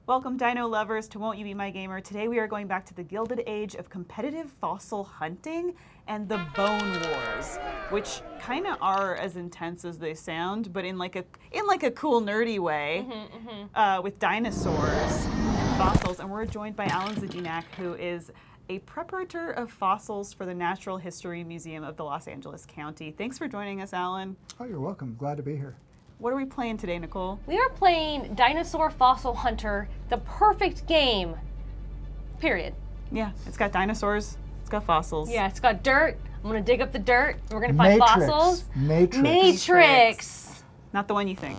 Welcome, dino lovers, to Won't You Be My Gamer. Today we are going back to the Gilded Age of competitive fossil hunting and the Bone Wars, which kind of are as intense as they sound, but in like a cool nerdy way, with dinosaurs and fossils. And we're joined by Alan Zadinak, who is a preparator of fossils for the Natural History Museum of the Los Angeles County. Thanks for joining us, Alan. Oh, you're welcome. Glad to be here. What are we playing today, Nicole? We are playing Dinosaur Fossil Hunter, the perfect game. Period. Yeah, it's got dinosaurs, it's got fossils. Yeah, it's got dirt. I'm gonna dig up the dirt. And we're gonna find Matrix. fossils. Matrix. Matrix. Not the one you think.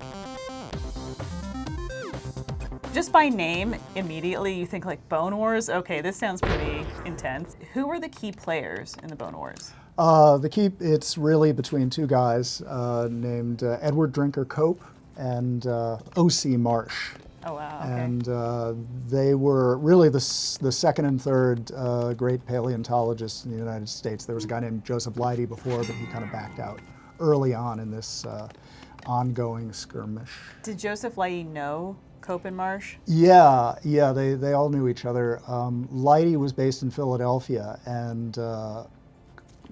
Just by name, immediately you think like Bone Wars. Okay, this sounds pretty intense. Who are the key players in the Bone Wars? It's really between two guys named Edward Drinker Cope and O.C. Marsh. Oh wow. Okay. And they were really the second and third great paleontologists in the United States. There was a guy named Joseph Leidy before, but he kind of backed out early on in this ongoing skirmish. Did Joseph Leidy know Cope and Marsh? Yeah, they all knew each other. Leidy was based in Philadelphia, and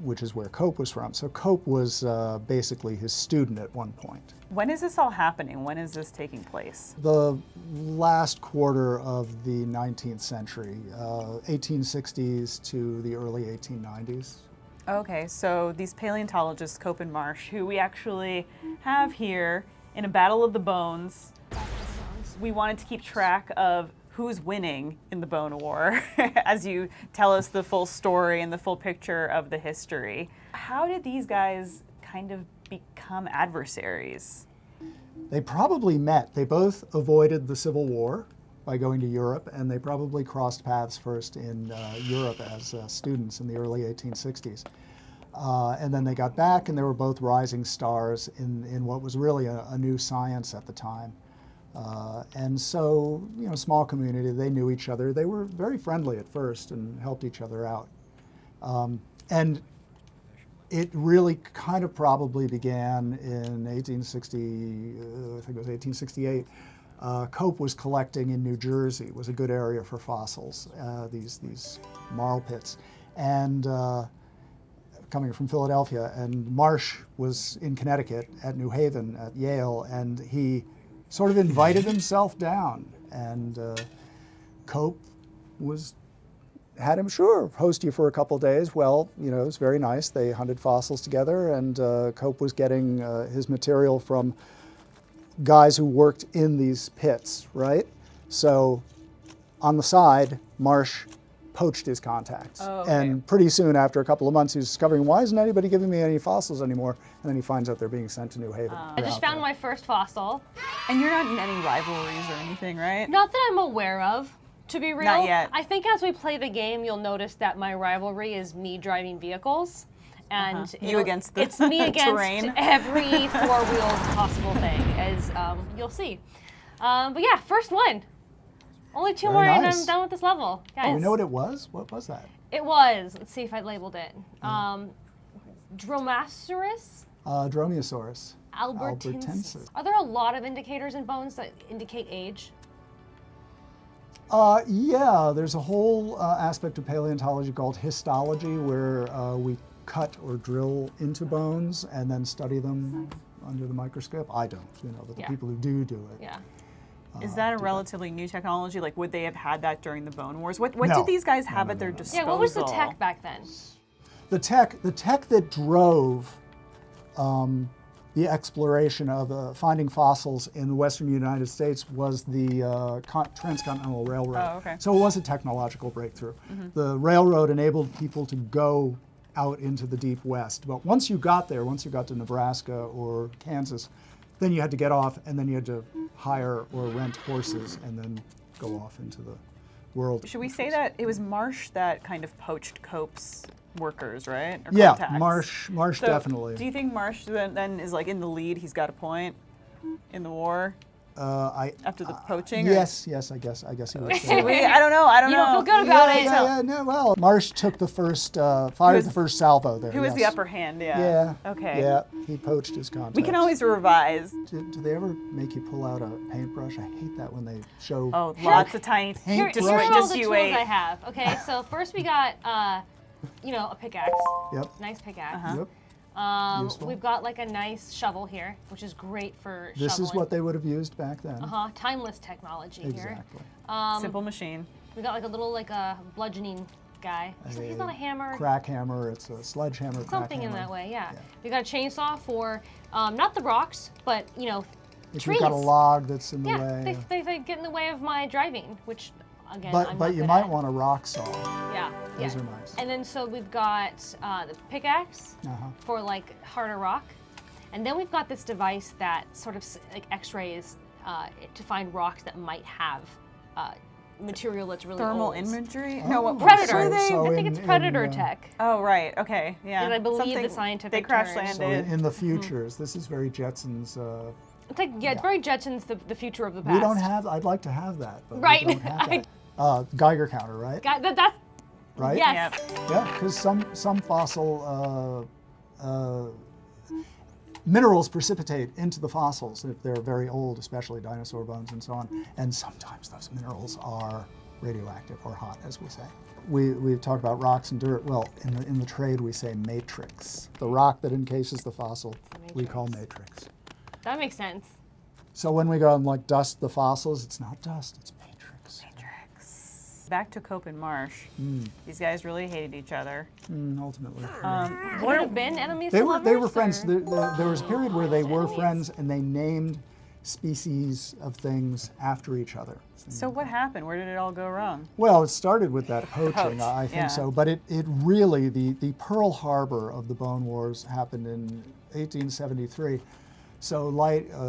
which is where Cope was from. So Cope was basically his student at one point. When is this all happening? When is this taking place? The last quarter of the 19th century, 1860s to the early 1890s. Okay, so these paleontologists, Cope and Marsh, who we actually have here in a Battle of the Bones. We wanted to keep track of who's winning in the Bone War as you tell us the full story and the full picture of the history. How did these guys kind of become adversaries? They probably met. They both avoided the Civil War by going to Europe, and they probably crossed paths first in Europe as students in the early 1860s. And then they got back, and they were both rising stars in what was really a new science at the time. And so, small community, they knew each other. They were very friendly at first and helped each other out. And it really kind of probably began in 1860, I think it was 1868. Cope was collecting in New Jersey. It was a good area for fossils, these marl pits. And coming from Philadelphia, and Marsh was in Connecticut at New Haven at Yale, and he sort of invited himself down, and Cope had him, sure, host you for a couple days. Well, it was very nice. They hunted fossils together, and Cope was getting his material from guys who worked in these pits, right? So on the side, Marsh poached his contacts. Oh, okay. And pretty soon, after a couple of months, he was discovering, why isn't anybody giving me any fossils anymore? And then he finds out they're being sent to New Haven. I just found my first fossil. And you're not in any rivalries or anything, right? Not that I'm aware of, to be real. Not yet. I think as we play the game, you'll notice that my rivalry is me driving vehicles. And You against the it's me against terrain. every four-wheeled possible thing, as you'll see. But yeah, first one. Only two Very more and nice. I'm done with this level. Guys. Oh, you know what it was? What was that? It was. Let's see if I labeled it. Dromaeosaurus Dromaeosaurus. albertensis. Are there a lot of indicators in bones that indicate age? Yeah, there's a whole aspect of paleontology called histology, where we cut or drill into bones and then study them under the microscope. I don't, but the Yeah. people who do it. Yeah. Is that a relatively new technology? Like, would they have had that during the Bone Wars? What No. did these guys have No, at their no. disposal? Yeah, what was the tech back then? The tech that drove the exploration of finding fossils in the western United States was the Transcontinental Railroad. Oh, okay. So it was a technological breakthrough. The railroad enabled people to go out into the deep west. But once you got there, once you got to Nebraska or Kansas, then you had to get off, and then you had to hire or rent horses and then go off into the world. Should we say that it was Marsh that kind of poached Cope's workers, right? Or Yeah, contacts? Marsh So, definitely. Do you think Marsh then is like in the lead? He's got a point in the war. After the poaching? or- Yes, I guess he would say that. I don't know. I don't You know. don't feel good about it. Yeah, no, well, Marsh took the first, fired the first salvo there. Who was the yes. upper hand? Yeah. Yeah. Okay. Yeah, he poached his contacts. We can always revise. Do they ever make you pull out a paintbrush? I hate that when they show. Oh, lots of tiny. Here, Paintbrush. here are all Just the you tools wait. I have. Okay, so first we got, a pickaxe. Yep. Nice pickaxe. Yep. Useful. We've got like a nice shovel here, which is great for This shoveling. is what they would have used back then. Timeless technology here. Exactly. Simple machine. We got like a little bludgeoning guy. He's not a hammer. Crack hammer. It's a sledgehammer. Crack Something in hammer. that way, yeah. We got a chainsaw for not the rocks, but If trees. you've got a log that's in the Yeah, way. they get in the way of my driving, which again, but I'm but not you good might at. want a rock saw. Yeah, Those yeah. are nice. And then so we've got the pickaxe Uh-huh. for like harder rock, and then we've got this device that sort of like X-rays to find rocks that might have material that's really Thermal old. imagery? Oh, No, what Predator. so I think in- it's predator in, tech. Oh, right. Okay. Yeah. And I believe the Something- scientific They crash term. So landed. in the futures, this is very Jetsons. It's like it's very Jetsons, the future of the past. We don't have. I'd like to have that, but Right. we don't have that. Geiger counter, right? That's Right. yes. Yep. Yeah, because some fossil minerals precipitate into the fossils if they're very old, especially dinosaur bones and so on. And sometimes those minerals are radioactive or hot, as we say. We've talked about rocks and dirt. Well, in the trade we say matrix. The rock that encases the fossil we call matrix. That makes sense. So when we go and like dust the fossils, it's not dust, it's matrix. Back to Cope and Marsh. These guys really hated each other. Ultimately. Would have been enemies They to were lovers, friends. or- There was a period where they were friends, and they named species of things after each other. So what happened? Where did it all go wrong? Well, it started with that poaching, Poach, I think yeah. so. But it really, the Pearl Harbor of the Bone Wars happened in 1873. So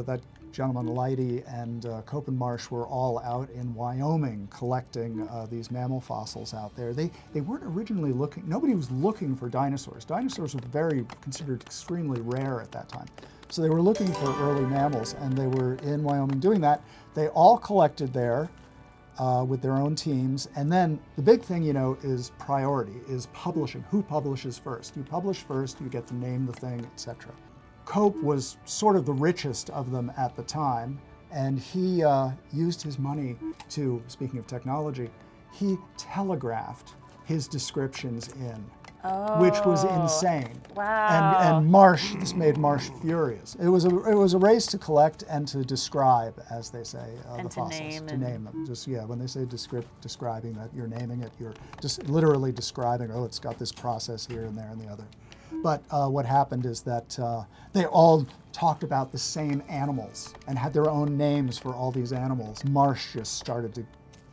that gentleman Leidy and Cope and Marsh were all out in Wyoming collecting these mammal fossils out there. They weren't originally looking, nobody was looking for dinosaurs. Dinosaurs were considered extremely rare at that time. So they were looking for early mammals, and they were in Wyoming doing that. They all collected there with their own teams. And then the big thing, is priority, is publishing. Who publishes first? You publish first, you get to name the thing, etc. Cope was sort of the richest of them at the time, and he used his money to, speaking of technology, he telegraphed his descriptions in, which was insane. Wow. And Marsh, this made Marsh furious. It was a race to collect and to describe, as they say, And the to fossils. name To and- name them. Just when they say describing that, you're naming it. You're just literally describing. Oh, it's got this process here and there and the other. But what happened is that they all talked about the same animals and had their own names for all these animals. Marsh just started to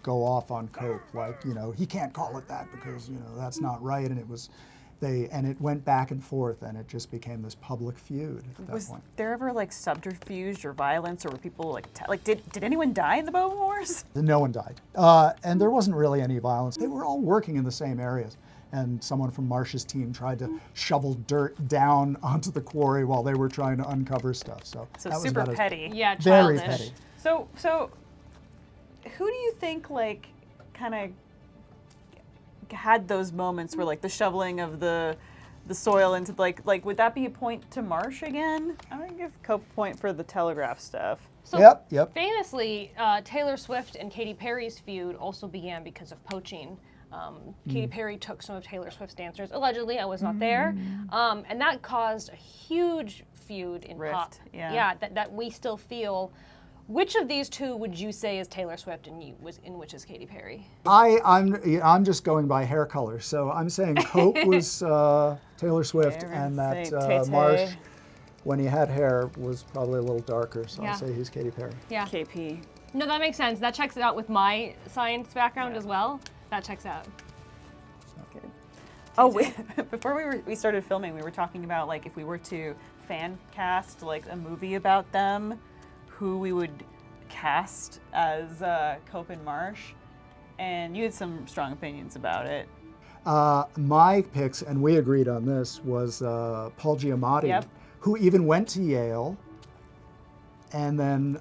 go off on Cope, like, he can't call it that because, that's not right. And it went back and forth, and it just became this public feud at that Was point. there ever like subterfuge or violence, or were people did anyone die in the Bone Wars? No one died. And there wasn't really any violence. They were all working in the same areas. And someone from Marsh's team tried to shovel dirt down onto the quarry while they were trying to uncover stuff. So So that was super about as- petty. Yeah, Very childish. petty. So who do you think kind of had those moments where the shoveling of the soil into like would that be a point to Marsh again? I'm gonna give Cope a point for the telegraph stuff. So Yep. famously, Taylor Swift and Katy Perry's feud also began because of poaching. Katy Perry took some of Taylor Swift's dancers, allegedly. I was not there, and that caused a huge feud in Rift, pop. yeah. That we still feel. Which of these two would you say is Taylor Swift and which is Katy Perry? I'm just going by hair color, so I'm saying Cope was Taylor Swift, Okay, and we're that gonna say Tay-Tay. Marsh, when he had hair, was probably a little darker. So Yeah. I'll say he's Katy Perry. Yeah. KP. No, that makes sense. That checks out with my science background as well. That checks out. Good. Oh, before we started filming, we were talking about if we were to fan cast a movie about them, who we would cast as Cope and Marsh, and you had some strong opinions about it. My picks, and we agreed on this, was Paul Giamatti, Yep. who even went to Yale And then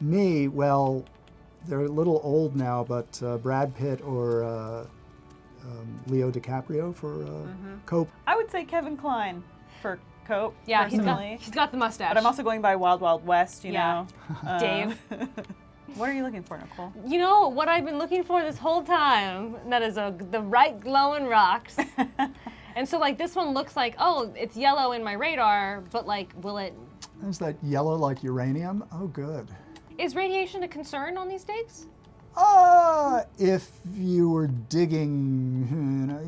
me, well, they're a little old now, but Brad Pitt or Leo DiCaprio for Cope. I would say Kevin Kline for Cope. Yeah, personally. he's got the mustache. But I'm also going by Wild Wild West, you Yeah. know. Dave. What are you looking for, Nicole? You know what I've been looking for this whole time? That is the right glowing rocks. And so like this one looks like, oh, it's yellow in my radar, but like, Is that yellow like uranium? Oh, good. is radiation a concern on these digs? If you were digging,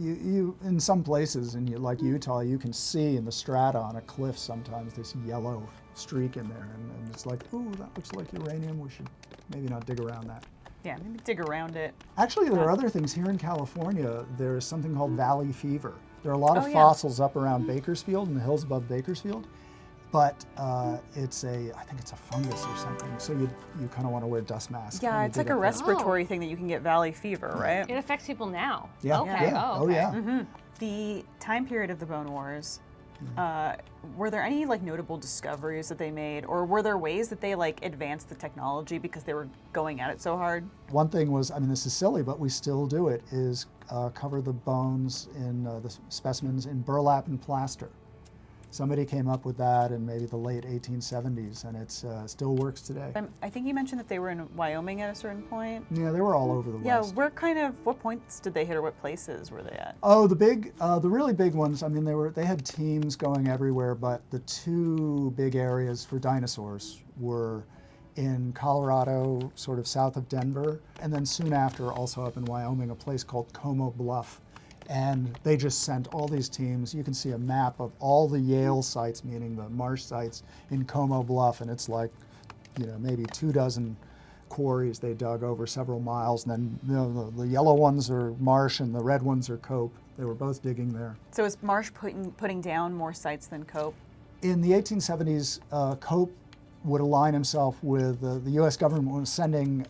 you in some places, like Utah, you can see in the strata on a cliff sometimes this yellow streak in there, and it's like, ooh, that looks like uranium. We should maybe not dig around that. Yeah, maybe dig around it. Actually, there are other things here in California. There's something called valley fever. There are a lot of Oh, yeah. fossils up around Bakersfield, in the hills above Bakersfield, but I think it's a fungus or something. So you kind of want to wear dust masks. when Yeah, you it's dig like a up there. respiratory thing that you can get valley fever, right? It affects people now. Yeah, Okay. yeah. Oh, okay. yeah. The time period of the Bone Wars, were there any like notable discoveries that they made, or were there ways that they like advanced the technology because they were going at it so hard? One thing was, I mean, this is silly, but we still do it, is cover the bones in the specimens in burlap and plaster. Somebody came up with that in maybe the late 1870s, and it still works today. I think you mentioned that they were in Wyoming at a certain point. Yeah, they were all over the Yeah, West. what points did they hit, or what places were they at? Oh, the really big ones. I mean, they had teams going everywhere, but the two big areas for dinosaurs were in Colorado, sort of south of Denver, and then soon after, also up in Wyoming, a place called Como Bluff. And they just sent all these teams. You can see a map of all the Yale sites, meaning the marsh sites in Como Bluff, and it's like, maybe 24 quarries they dug over several miles. And then the yellow ones are marsh and the red ones are Cope. They were both digging there. So is Marsh putting down more sites than Cope? In the 1870s, Cope would align himself with the U.S. government was sending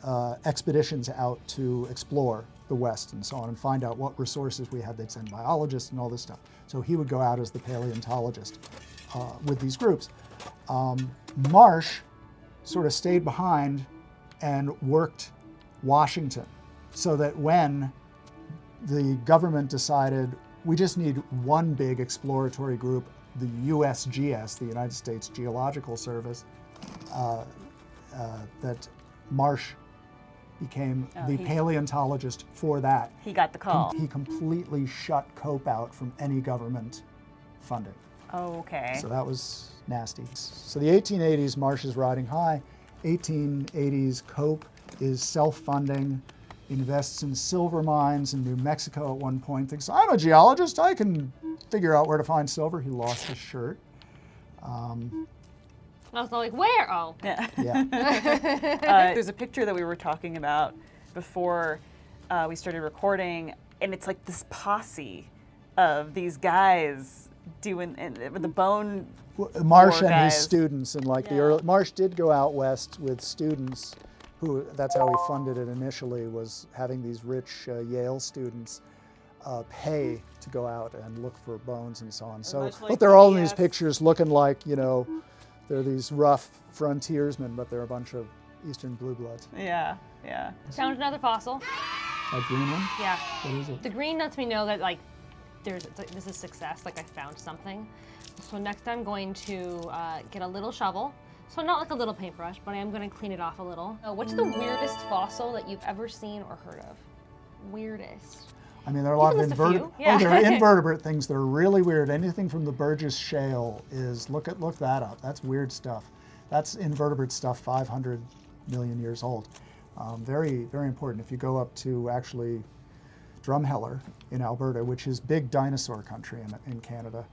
expeditions out to explore the West and so on and find out what resources we had. They'd send biologists and all this stuff. So he would go out as the paleontologist with these groups. Marsh sort of stayed behind and worked Washington, so that when the government decided we just need one big exploratory group, the USGS, the United States Geological Service, that Marsh became the paleontologist for that. He got the call. He completely shut Cope out from any government funding. Oh, okay. So that was nasty. So the 1880s, Marsh is riding high. 1880s, Cope is self-funding, invests in silver mines in New Mexico at one point, thinks, I'm a geologist, I can figure out where to find silver. He lost his shirt. I was like, where? Oh. Yeah. Yeah. There's a picture that we were talking about before we started recording, and it's like this posse of these guys doing the bone. Marsh Poor and his guys. students, and like the early, Marsh did go out west with students who, that's how he funded it initially, was having these rich Yale students pay to go out and look for bones and so on. So, much like but they're all in these PBS. pictures looking like, they're these rough frontiersmen, but they're a bunch of Eastern blue bloods. Yeah, yeah. Found another fossil. That green one? Yeah. What is it? The green lets me know that this is success, like I found something. So next I'm going to get a little shovel. So not like a little paintbrush, but I am going to clean it off a little. What's the weirdest fossil that you've ever seen or heard of? Weirdest. I mean, there are a lot of You can list a few, invertebrate. yeah. Oh, there are invertebrate things that are really weird. Anything from the Burgess Shale is look that up. That's weird stuff. That's invertebrate stuff, 500 million years old. Very, very important. If you go up to actually Drumheller in Alberta, which is big dinosaur country in Canada,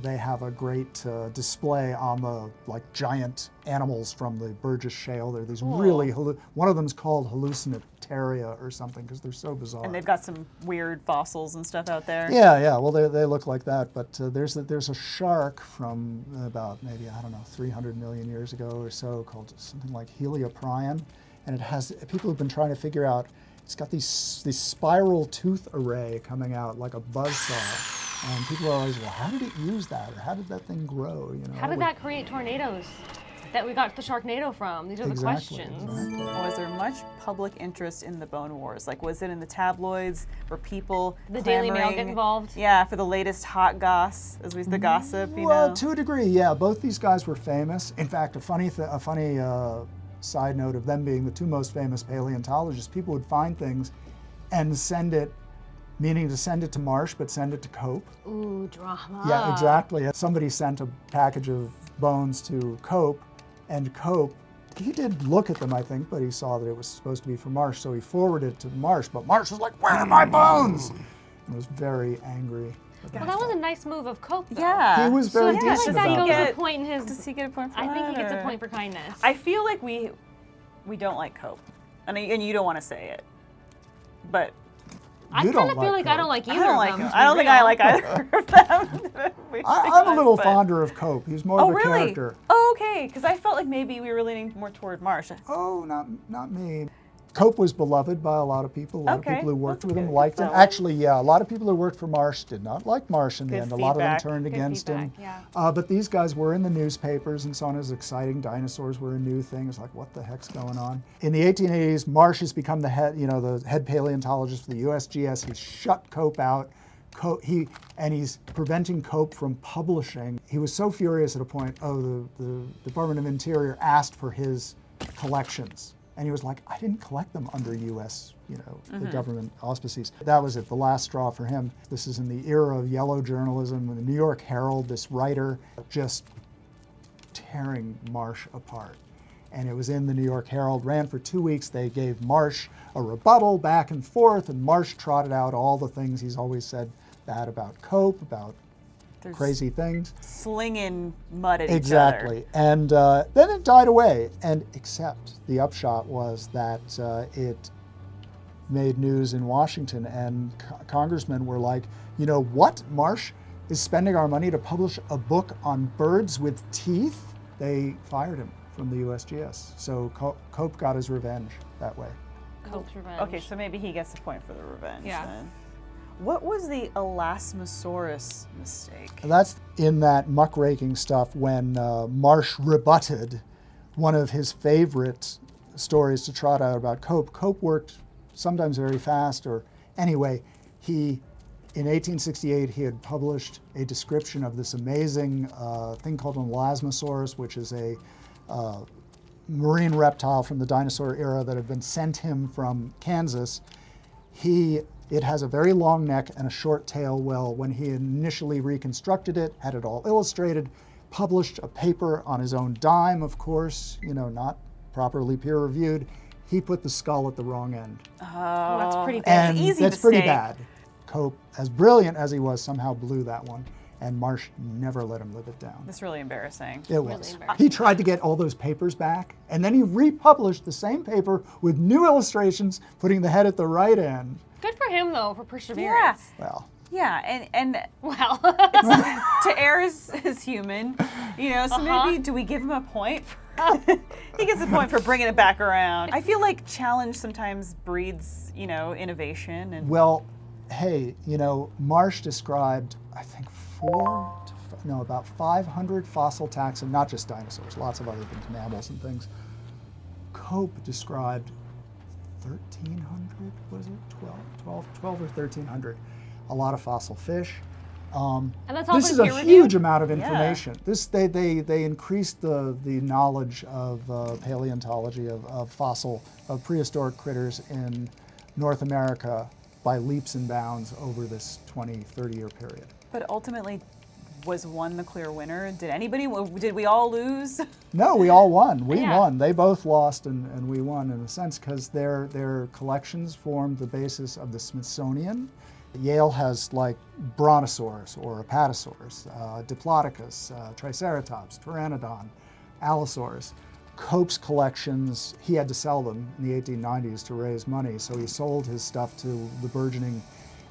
they have a great display on the giant animals from the Burgess Shale. They're these really, one of them's called Hallucinataria or something because they're so bizarre. And they've got some weird fossils and stuff out there. Yeah. Well, they look like that, but there's a shark from about maybe 300 million years ago or so called something like Helioprion, and it has people have been trying to figure out. It's got this spiral tooth array coming out like a buzzsaw. And people are always, well, how did it use that? Or how did that thing grow? How did that create tornadoes? that we got the Sharknado from? These are the questions. Exactly. Was there much public interest in the Bone Wars? Like, was it in the tabloids? Were people The Daily Mail get clamoring, involved? Yeah, for the latest hot goss, as we the gossip, you Well, know? to a degree, yeah. Both these guys were famous. In fact, a funny side note of them being the two most famous paleontologists, people would find things and send it, meaning to send it to Marsh, but send it to Cope. Ooh, drama. Yeah, exactly. Somebody sent a package of bones to Cope, and Cope, he did look at them, I think, but he saw that it was supposed to be for Marsh, so he forwarded it to Marsh, but Marsh was like, "Where are my bones?" And was very angry. Well, that was a nice move of Cope, though. Yeah. He was very I feel like decent that about goes that. a point in his. Does he get a point for I that? think he gets a or- point for kindness. I feel like we don't like Cope, and you don't want to say it, but I You kind don't of feel like like I Cope. don't like I either don't of like them. him. to I don't be think I real. like either of them. to be I'm a little honest, but- fonder of Cope. He's more Oh, of a really? character. Oh, okay. Because I felt like maybe we were leaning more toward Marsh. Oh, not me. Cope was beloved by a lot of people. A lot Okay, of people who worked that's with him good. liked him. So- Actually, yeah, a lot of people who worked for Marsh did not like Marsh in the Good end. A lot of them feedback. turned Good against him. feedback, yeah. But these guys were in the newspapers and so on as exciting dinosaurs were a new thing. It's like, what the heck's going on? In the 1880s, Marsh has become the head paleontologist for the USGS. He's shut Cope out. He's preventing Cope from publishing. He was so furious at a point, the Department of Interior asked for his collections. And he was like, I didn't collect them under U.S., the government auspices. That was it, the last straw for him. This is in the era of yellow journalism, when the New York Herald, this writer, just tearing Marsh apart. And it was in the New York Herald, ran for 2 weeks. They gave Marsh a rebuttal back and forth, and Marsh trotted out all the things he's always said bad about Cope, about There's crazy things. slinging mud at Exactly. each other. And then it died away. And except the upshot was that it made news in Washington, and congressmen were like, you know what? Marsh is spending our money to publish a book on birds with teeth. They fired him from the USGS. So Cope got his revenge that way. Cope's revenge. Okay, so maybe he gets the point for the revenge. Yeah. Then. What was the Elasmosaurus mistake? And that's in that muckraking stuff when Marsh rebutted one of his favorite stories to trot out about Cope. Cope worked sometimes very fast, or anyway, in 1868, he had published a description of this amazing thing called an Elasmosaurus, which is a marine reptile from the dinosaur era that had been sent him from Kansas. It has a very long neck and a short tail. Well, when he initially reconstructed it, had it all illustrated, published a paper on his own dime, of course, not properly peer-reviewed, he put the skull at the wrong end. Oh, that's pretty It's bad. an And easy that's pretty mistake. bad. Cope, as brilliant as he was, somehow blew that one, and Marsh never let him live it down. That's really embarrassing. It Really was. embarrassing. He tried to get all those papers back, and then he republished the same paper with new illustrations, putting the head at the right end. Good for him, though, for perseverance. Well, Yeah, and Well, to err is human, so maybe do we give him a point? He gets a point for bringing it back around. I feel like challenge sometimes breeds, innovation. And well, hey, Marsh described, I think, about 500 fossil taxa, not just dinosaurs, lots of other things, mammals and things. Cope described 1,300, was it? 12 or 1,300. A lot of fossil fish. and that's all This been is a peer-reviewed? huge amount of information. They increased the knowledge of paleontology, of prehistoric critters in North America by leaps and bounds over this 20, 30-year period. but ultimately, was one the clear winner? Did we all lose? No, we all won. We Yeah. won. They both lost, and we won in a sense because their collections formed the basis of the Smithsonian. Yale has like Brontosaurus or Apatosaurus, Diplodocus, Triceratops, Pteranodon, Allosaurus. Cope's collections, he had to sell them in the 1890s to raise money, so he sold his stuff to the burgeoning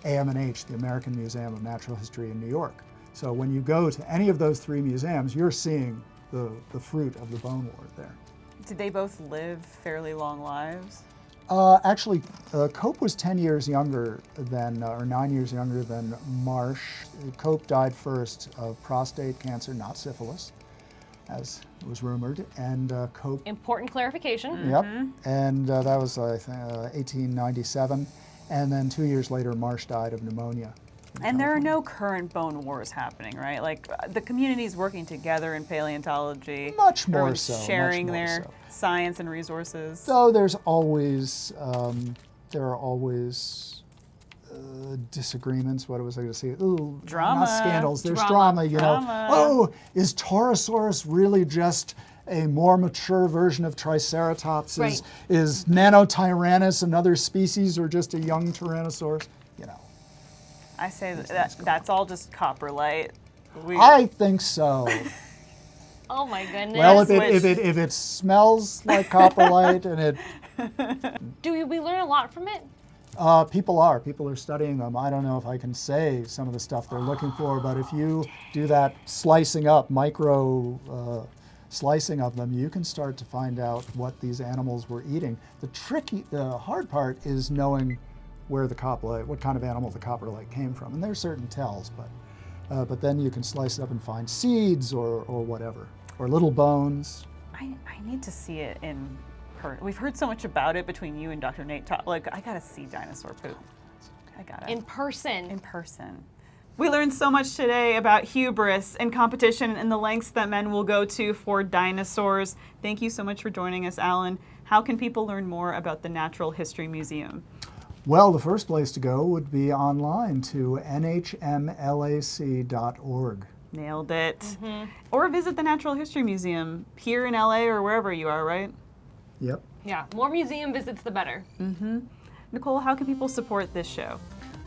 AMNH, the American Museum of Natural History in New York. So when you go to any of those three museums, you're seeing the fruit of the Bone War there. Did they both live fairly long lives? Actually, Cope was 10 years younger than, or 9 years younger than Marsh. Cope died first of prostate cancer, not syphilis. as was rumored, and Cope. Important clarification. Yep, and that was I think 1897, and then 2 years later, Marsh died of pneumonia. And there are no current bone wars happening, right? Like the community's working together in paleontology. Much more everyone's so, much sharing more their so. science and resources. Though there are always disagreements. What was I going to say? Ooh, Drama. not scandals. There's Drama. drama. You know. Drama. Oh, is Torosaurus really just a more mature version of Triceratops? Right. Is Nanotyrannus another species or just a young Tyrannosaurus? You know. I say that's all just coprolite. I think so. Oh my goodness. Well, Which- if it smells like coprolite and it Do we learn a lot from it? people are studying them. I don't know if I can say some of the stuff they're looking for, but if you do that slicing up, micro slicing of them, you can start to find out what these animals were eating. The hard part is knowing where the coprolite, what kind of animal the coprolite came from. And there's certain tells, but then you can slice it up and find seeds or whatever, or little bones. I need to see it in person. We've heard so much about it between you and Dr. Nate. Like, I gotta see dinosaur poop. I gotta. In person. In person. We learned so much today about hubris and competition and the lengths that men will go to for dinosaurs. Thank you so much for joining us, Alan. How can people learn more about the Natural History Museum? Well, the first place to go would be online to nhmlac.org. Nailed it. Or visit the Natural History Museum here in LA or wherever you are, right? Yep. Yeah, more museum visits, the better. Nicole, how can people support this show?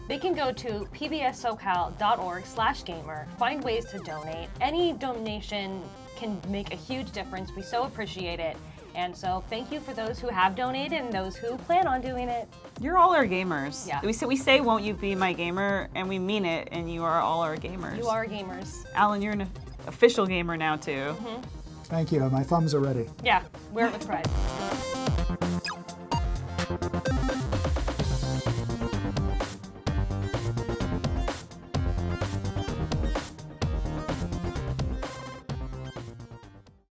They can go to pbssocal.org/gamer, find ways to donate. Any donation can make a huge difference. We so appreciate it. And so thank you for those who have donated and those who plan on doing it. You're all our gamers. Yeah. We say, won't you be my gamer? And we mean it, and you are all our gamers. You are gamers. Alan, you're an official gamer now, too. Thank you. My thumbs are ready. Yeah, wear it with pride.